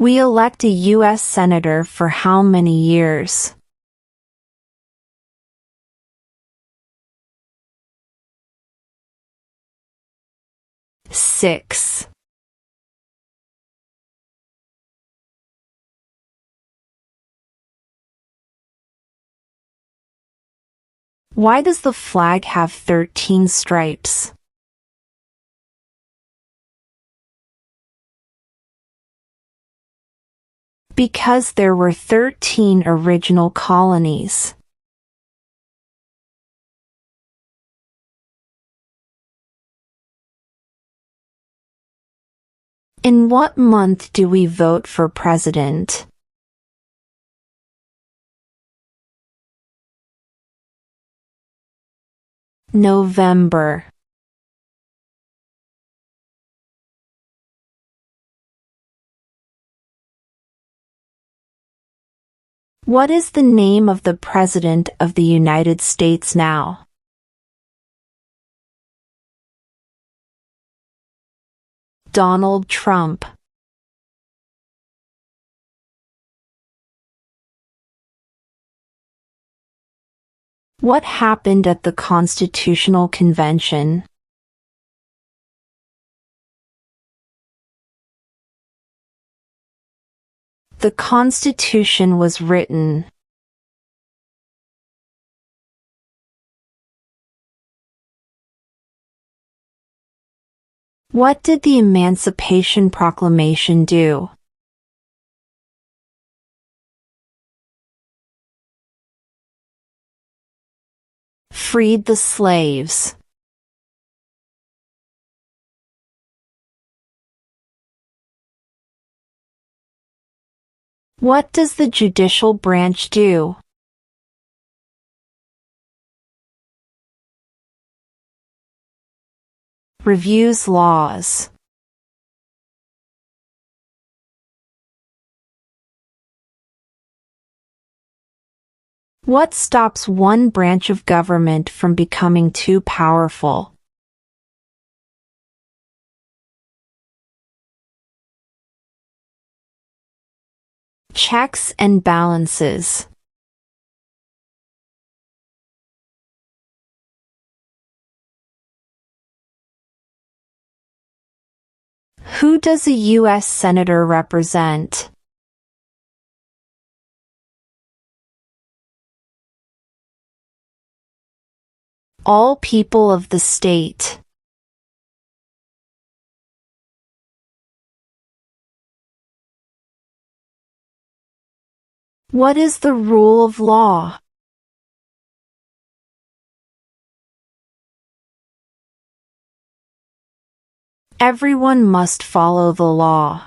We elect a U.S. Senator for how many years? Six. Why does the flag have 13 stripes? Because there were 13 original colonies. In what month do we vote for president? November. What is the name of the President of the United States now? Donald Trump. What happened at the Constitutional Convention? The Constitution was written. What did the Emancipation Proclamation do? Freed the slaves. What does the judicial branch do? Reviews laws. What stops one branch of government from becoming too powerful? Checks and balances. Who does a U.S. Senator represent? All people of the state. What is the rule of law? Everyone must follow the law.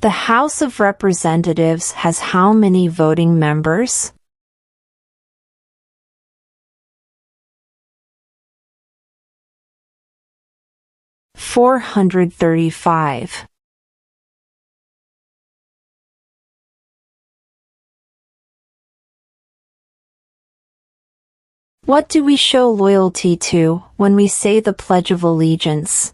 The House of Representatives has how many voting members? $435. What do we show loyalty to when we say the Pledge of Allegiance?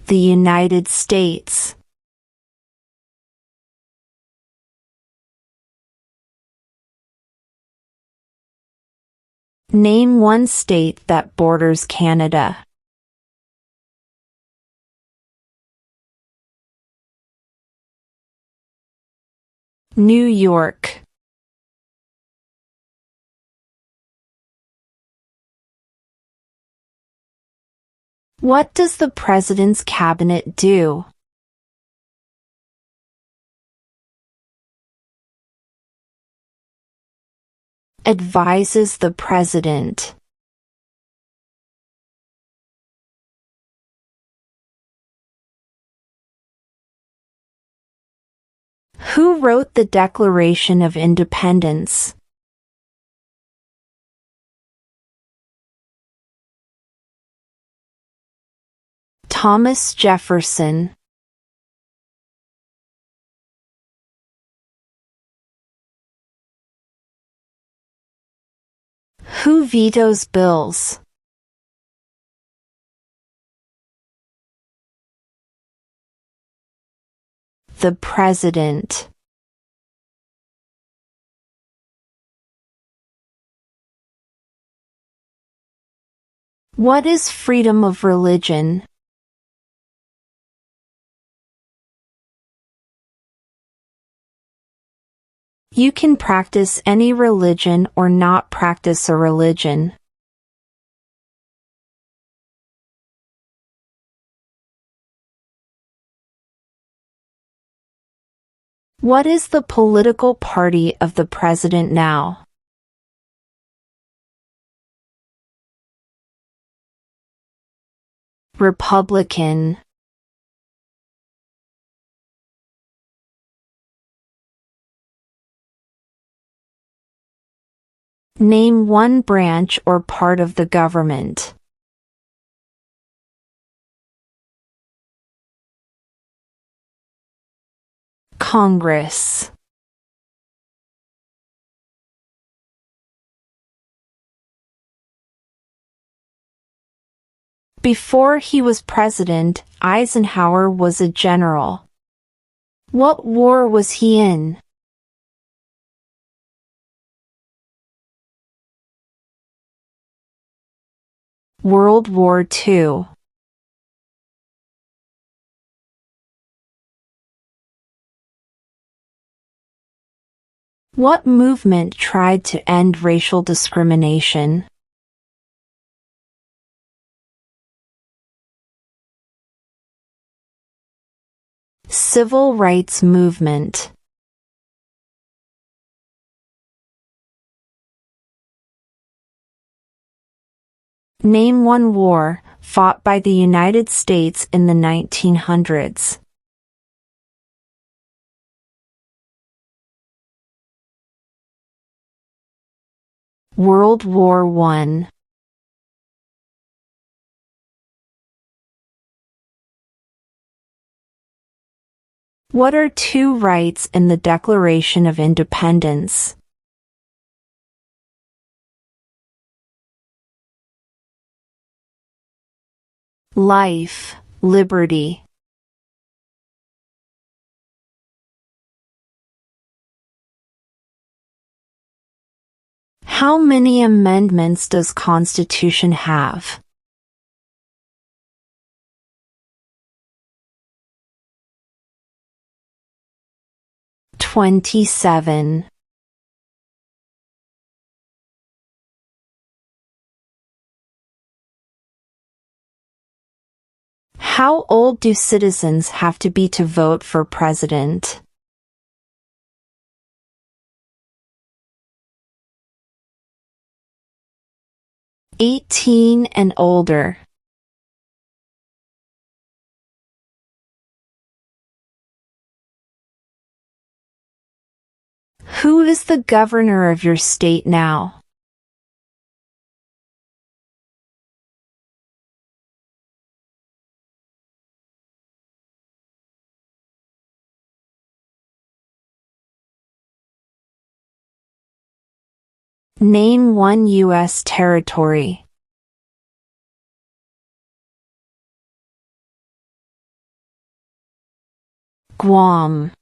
The United States. Name one state that borders Canada. New York. What does the President's Cabinet do? Advises the President. Who wrote the Declaration of Independence? Thomas Jefferson. Who vetoes bills? The President. What is freedom of religion? You can practice any religion or not practice a religion. What is the political party of the president now? Republican. Name one branch or part of the government. Congress. Before he was president, Eisenhower was a general. What war was he in? World War II. What movement tried to end racial discrimination? Civil rights movement. Name one war fought by the United States in the 1900s. World War I. What are two rights in the Declaration of Independence? Life, liberty. How many amendments does Constitution have? 27. How old do citizens have to be to vote for president? 18 and older. Who is the governor of your state now? Name one U.S. territory. Guam.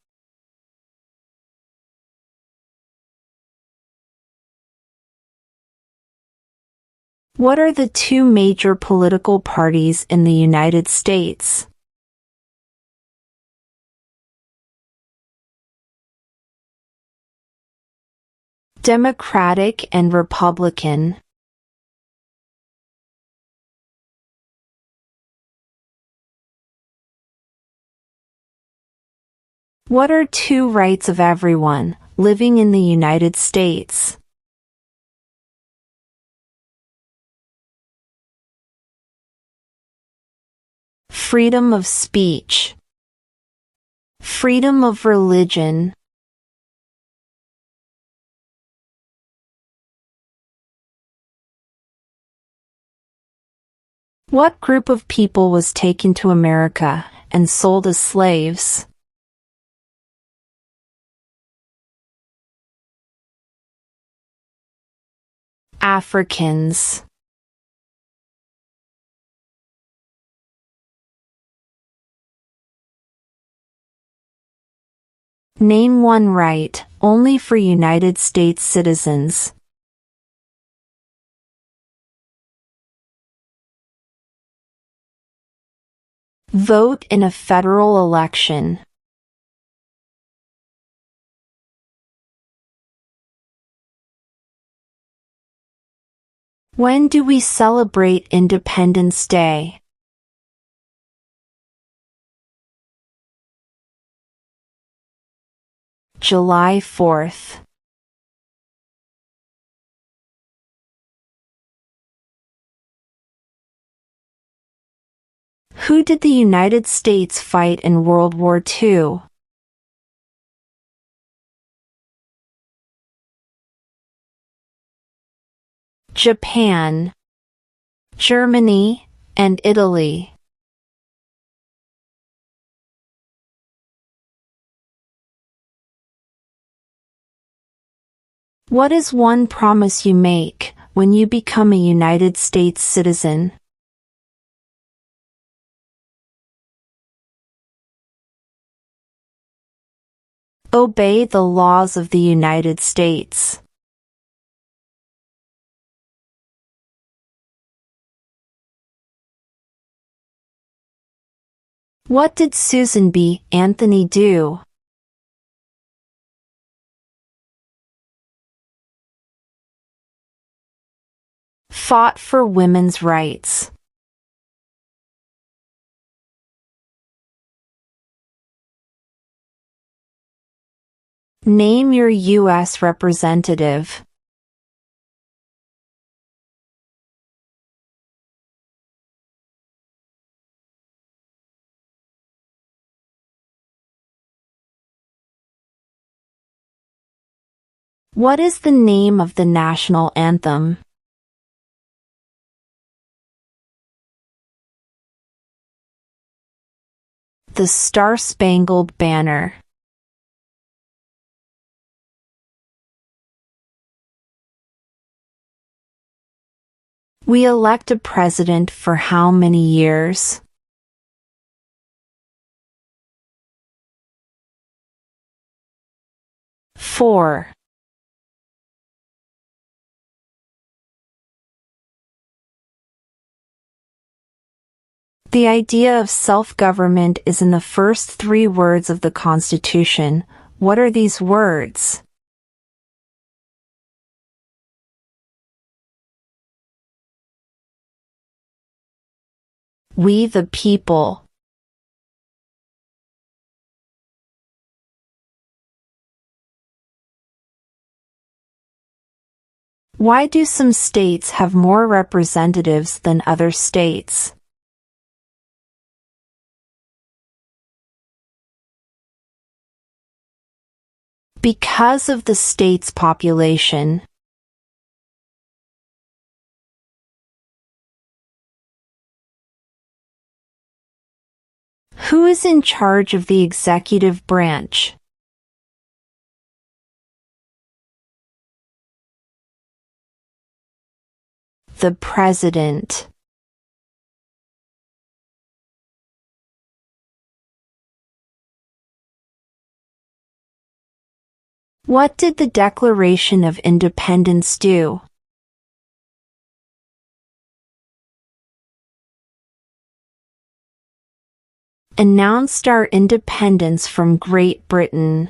What are the two major political parties in the United States? Democratic and Republican. What are two rights of everyone living in the United States? Freedom of speech. Freedom of religion. What group of people was taken to America and sold as slaves? Africans. Name one right, only for United States citizens. Vote in a federal election. When do we celebrate Independence Day? July 4th. Who did the United States fight in World War II? Japan, Germany, and Italy. What is one promise you make when you become a United States citizen? Obey the laws of the United States. What did Susan B. Anthony do? Fought for women's rights. Name your U.S. representative. What is the name of the national anthem? The Star-Spangled Banner. We elect a president for how many years? 4. The idea of self-government is in the first 3 words of the Constitution. What are these words? We the people. Why do some states have more representatives than other states? Because of the state's population. Who is in charge of the executive branch? The President. What did the Declaration of Independence do? Announced our independence from Great Britain.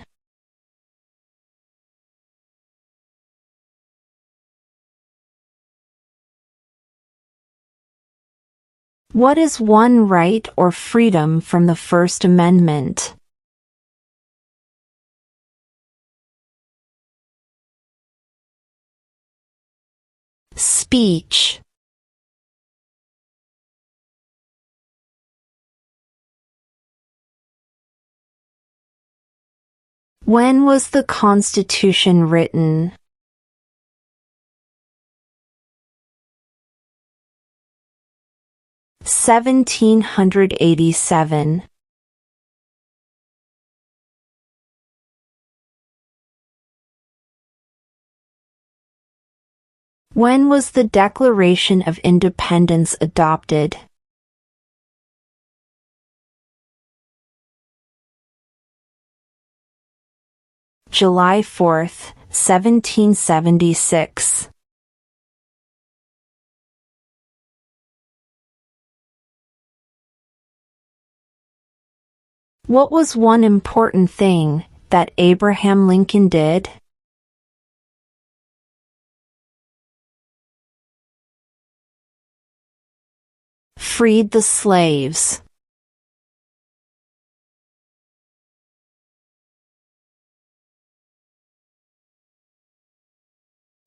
What is one right or freedom from the First Amendment? Speech. When was the Constitution written? (1787). When was the Declaration of Independence adopted? July 4th, 1776. What was one important thing that Abraham Lincoln did? Freed the slaves.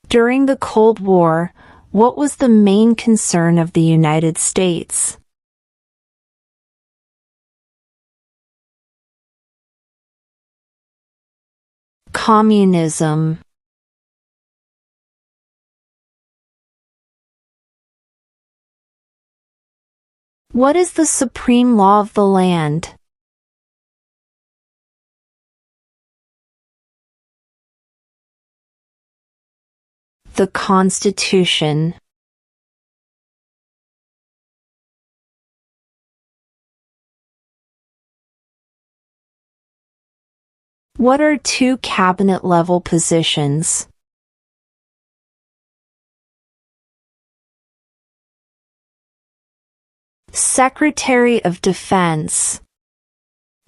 During the Cold War, what was the main concern of the United States? Communism. What is the supreme law of the land? The Constitution. What are two cabinet-level positions? Secretary of Defense.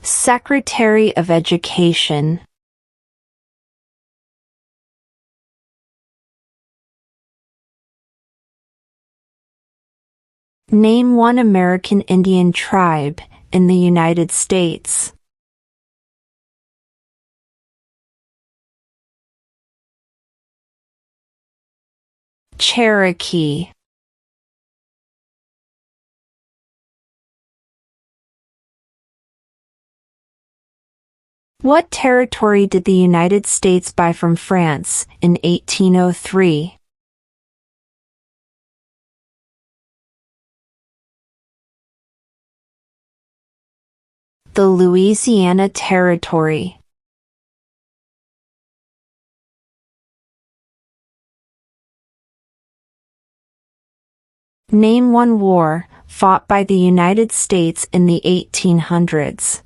Secretary of Education. Name one American Indian tribe in the United States. Cherokee. What territory did the United States buy from France in 1803? The Louisiana Territory. Name one war fought by the United States in the 1800s.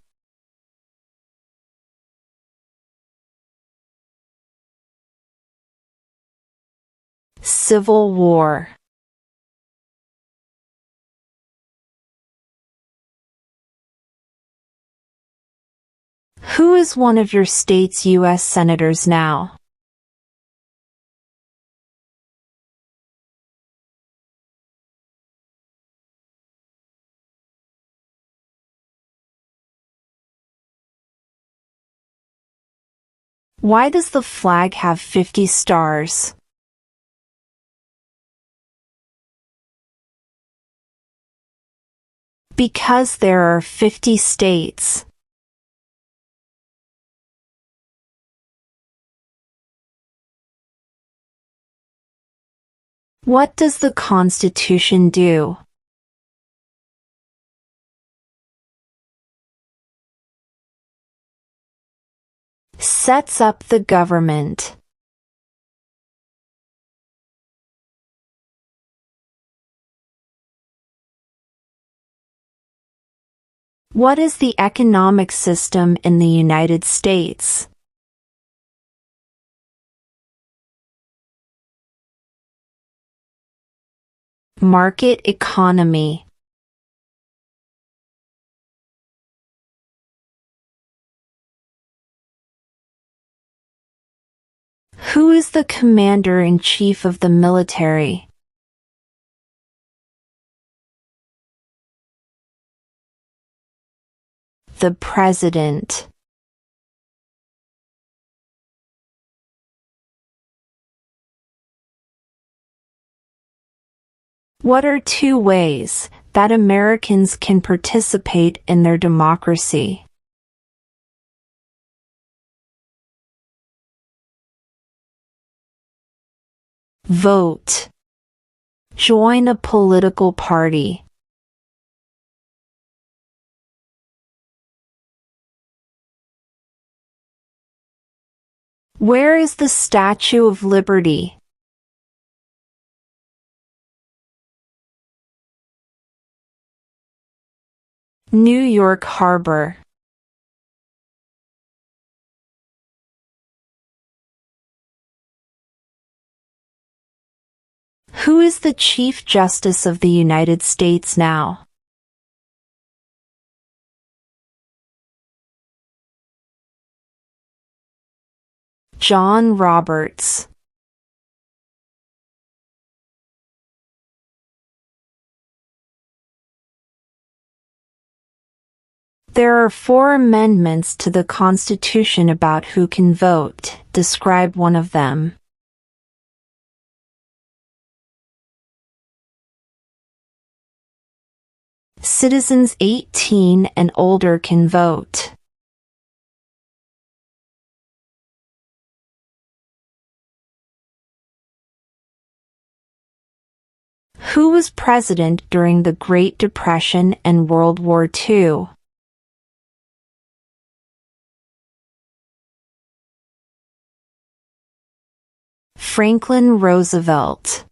Civil War. Who is one of your state's U.S. senators now? Why does the flag have 50 stars? Because there are 50 states. What does the Constitution do? Sets up the government. What is the economic system in the United States? Market economy. Who is the commander-in-chief of the military? The president. What are two ways that Americans can participate in their democracy? Vote. Join a political party. Where is the Statue of Liberty? New York Harbor. Who is the Chief Justice of the United States now? John Roberts. There are 4 amendments to the Constitution about who can vote. Describe one of them. Citizens 18 and older can vote. Who was president during the Great Depression and World War II? Franklin Roosevelt.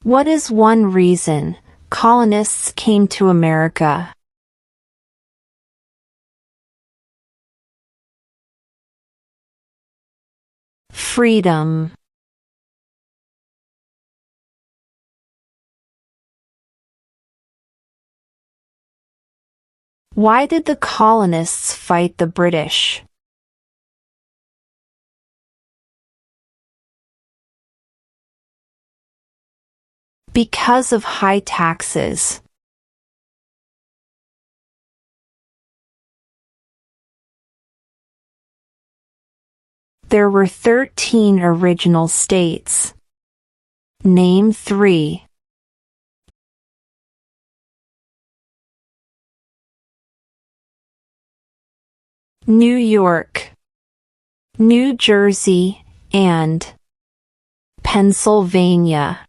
What is one reason colonists came to America? Freedom. Why did the colonists fight the British? Because of high taxes. There were 13 original states. Name 3. New York, New Jersey, and Pennsylvania.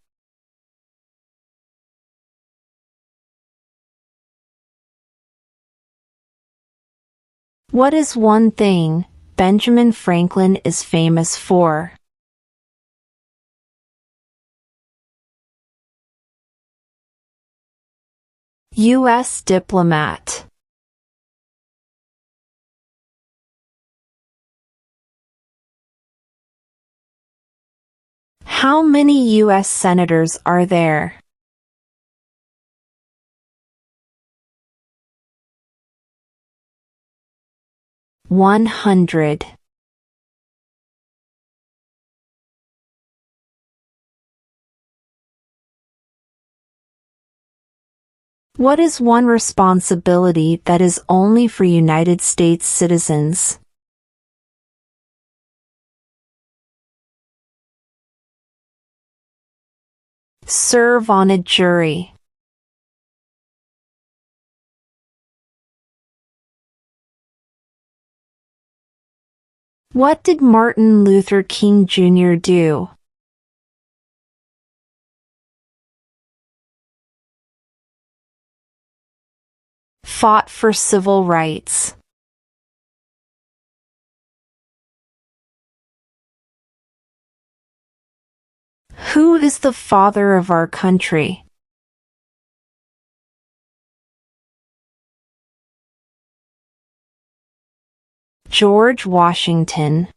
What is one thing Benjamin Franklin is famous for? U.S. diplomat. How many U.S. senators are there? (100). What is one responsibility that is only for United States citizens? Serve on a jury. What did Martin Luther King Jr. do? Fought for civil rights. Who is the father of our country? George Washington.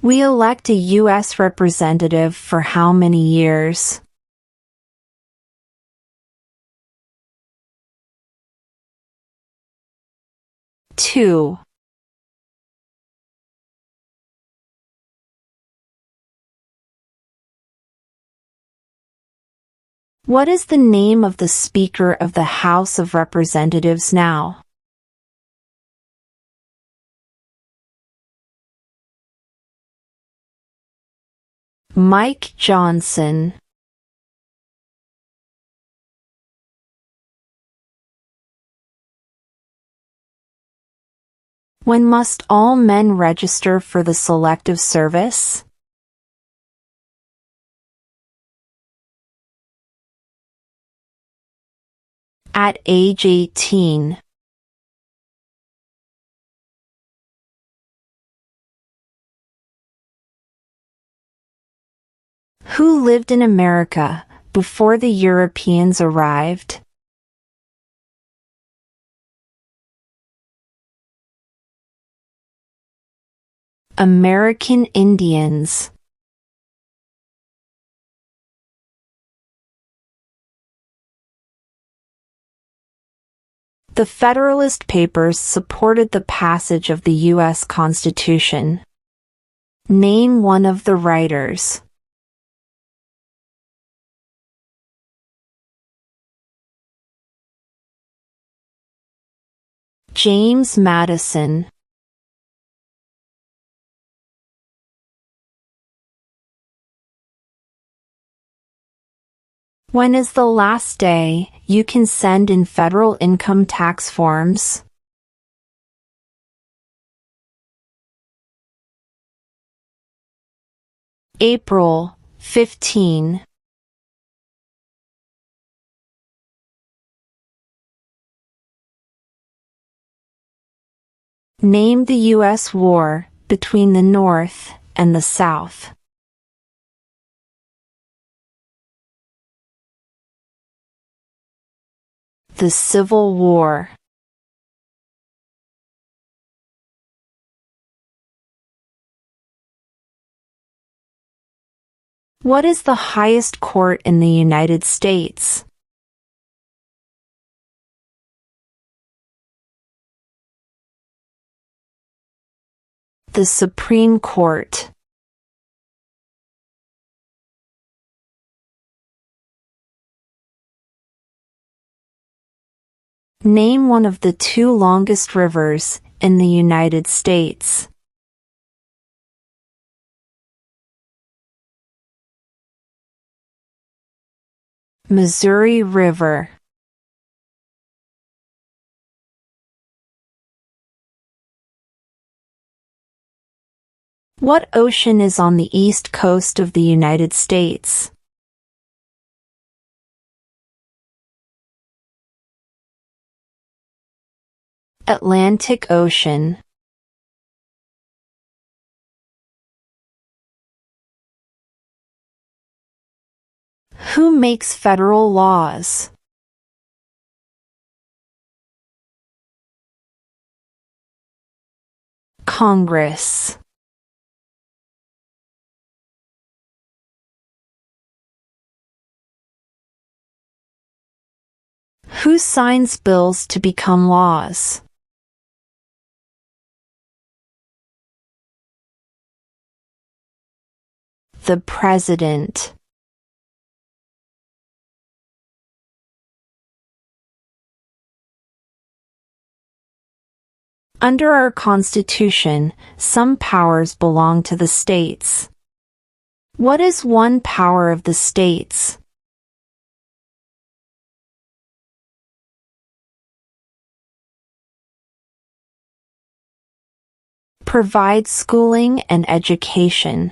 We elect a U.S. representative for how many years? 2. What is the name of the Speaker of the House of Representatives now? Mike Johnson. When must all men register for the Selective Service? At age 18. Who lived in America before the Europeans arrived? American Indians. The Federalist Papers supported the passage of the U.S. Constitution. Name one of the writers. James Madison. When is the last day you can send in federal income tax forms? April 15. Name the U.S. war between the North and the South. The Civil War. What is the highest court in the United States? The Supreme Court. Name one of the two longest rivers in the United States. Missouri River. What ocean is on the east coast of the United States? Atlantic Ocean. Who makes federal laws? Congress. Who signs bills to become laws? The President. Under our Constitution, some powers belong to the states. What is one power of the states? Provide schooling and education.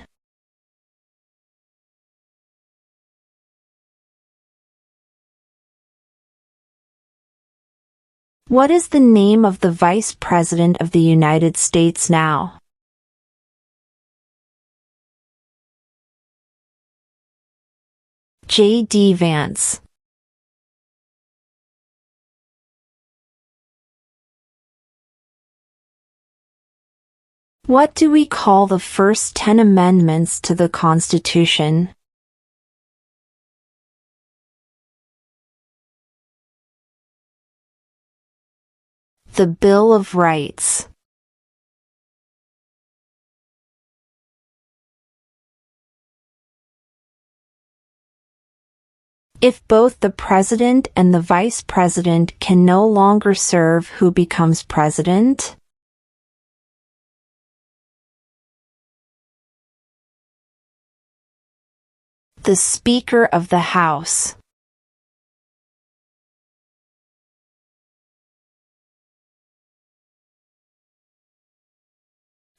What is the name of the Vice President of the United States now? J.D. Vance. What do we call the first 10 amendments to the Constitution? The Bill of Rights. If both the President and the Vice President can no longer serve, who becomes President? The Speaker of the House.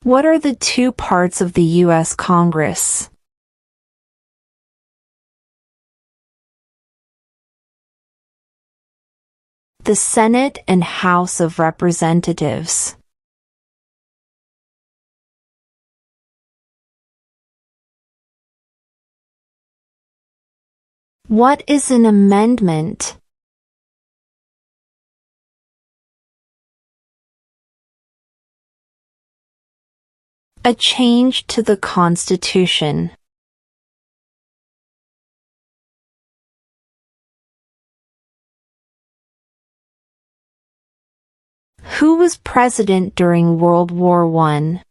What are the two parts of the U.S. Congress? The Senate and House of Representatives. What is an amendment? A change to the Constitution. Who was president during World War I?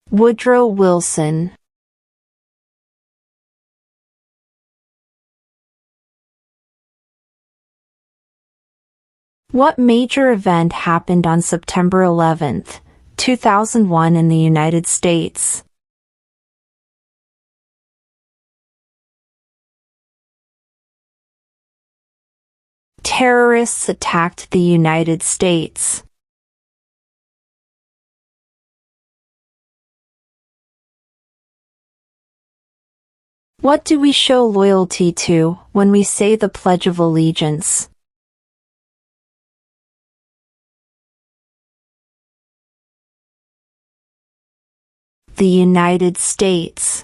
Woodrow Wilson. What major event happened on September 11, 2001 in the United States? Terrorists attacked the United States. What do we show loyalty to when we say the Pledge of Allegiance? The United States.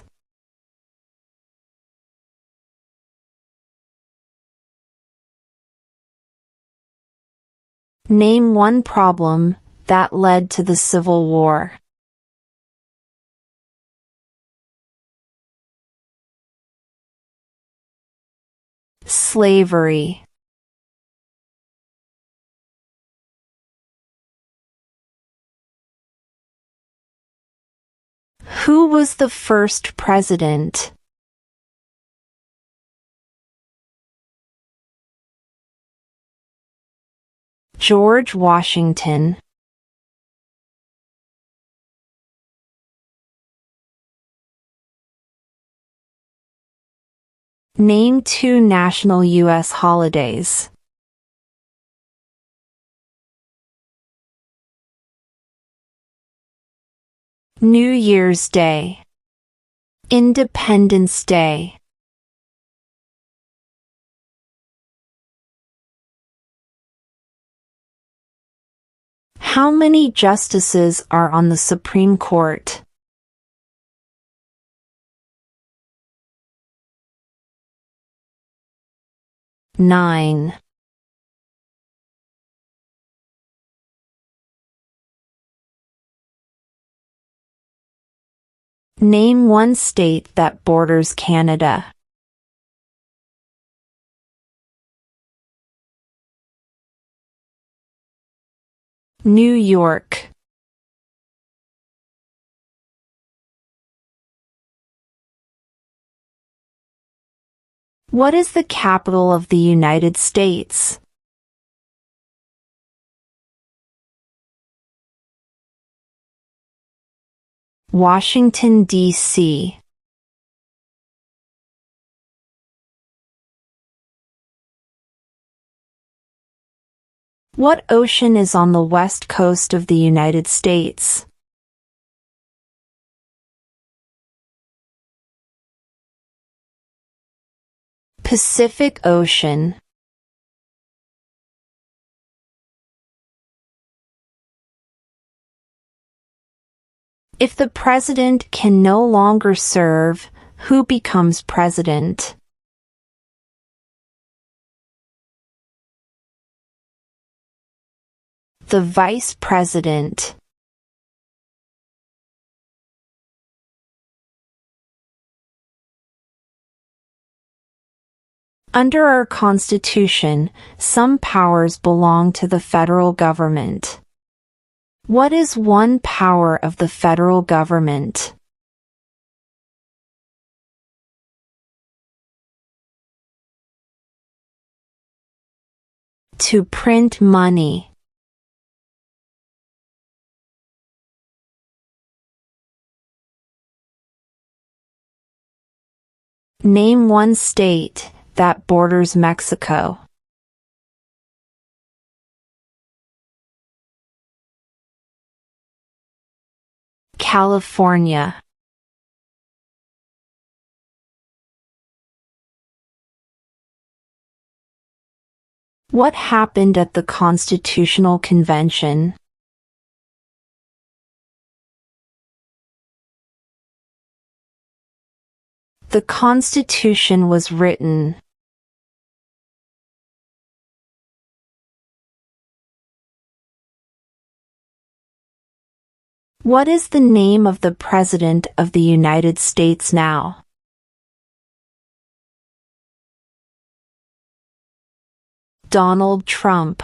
Name one problem that led to the Civil War. Slavery. Who was the first president? George Washington. Name two national U.S. holidays. New Year's Day. Independence Day. How many justices are on the Supreme Court? Nine. Name one state that borders Canada. New York. What is the capital of the United States? Washington, D.C. What ocean is on the west coast of the United States? Pacific Ocean. If the president can no longer serve, who becomes president? The vice president. Under our Constitution, some powers belong to the federal government. What is one power of the federal government? To print money. Name one state that borders Mexico. California. What happened at the Constitutional Convention? The Constitution was written. What is the name of the President of the United States now? Donald Trump.